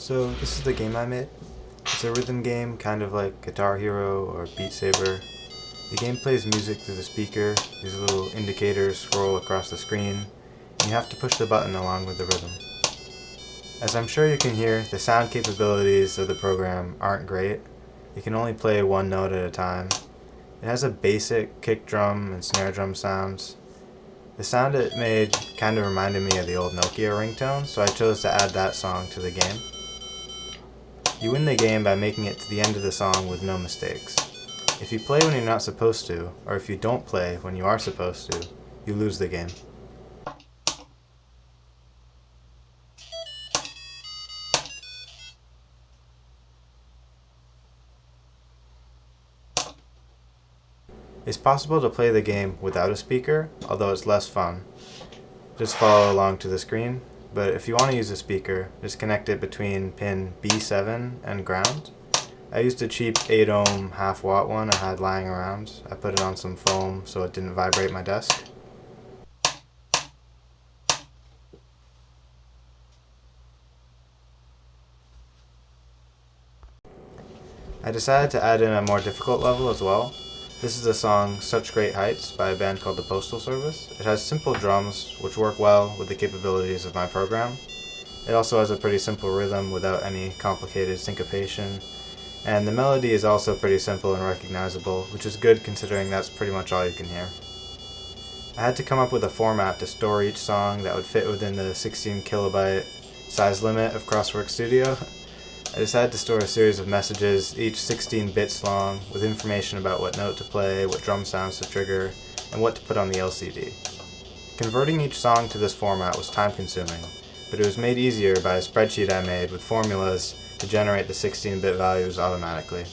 So this is the game I made. It's a rhythm game, kind of like Guitar Hero or Beat Saber. The game plays music through the speaker, these little indicators scroll across the screen, and you have to push the button along with the rhythm. As I'm sure you can hear, the sound capabilities of the program aren't great. You can only play one note at a time. It has a basic kick drum and snare drum sounds. The sound it made kind of reminded me of the old Nokia ringtone, so I chose to add that song to the game. You win the game by making it to the end of the song with no mistakes. If you play when you're not supposed to, or if you don't play when you are supposed to, you lose the game. It's possible to play the game without a speaker, although it's less fun. Just follow along to the screen, but if you want to use a speaker, just connect it between pin B7 and ground. I used a cheap 8 ohm half watt one I had lying around. I put it on some foam so it didn't vibrate my desk. I decided to add in a more difficult level as well. This is the song Such Great Heights by a band called the Postal Service. It has simple drums, which work well with the capabilities of my program. It also has a pretty simple rhythm without any complicated syncopation, and the melody is also pretty simple and recognizable, which is good considering that's pretty much all you can hear. I had to come up with a format to store each song that would fit within the 16 kilobyte size limit of Crosswork Studio. I decided to store a series of messages, each 16 bits long, with information about what note to play, what drum sounds to trigger, and what to put on the LCD. Converting each song to this format was time-consuming, but it was made easier by a spreadsheet I made with formulas to generate the 16-bit values automatically.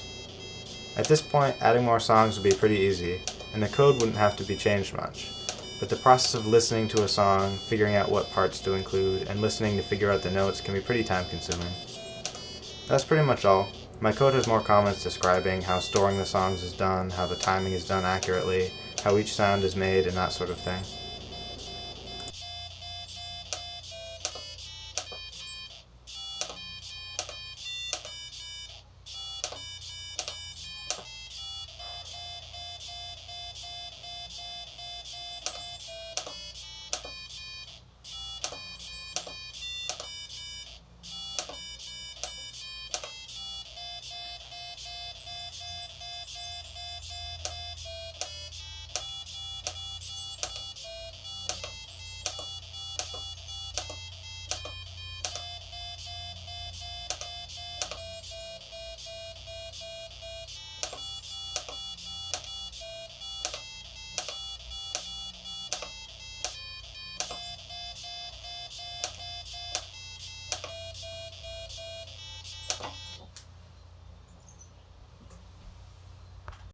At this point, adding more songs would be pretty easy, and the code wouldn't have to be changed much. But the process of listening to a song, figuring out what parts to include, and listening to figure out the notes can be pretty time-consuming. That's pretty much all. My code has more comments describing how storing the songs is done, how the timing is done accurately, how each sound is made, and that sort of thing.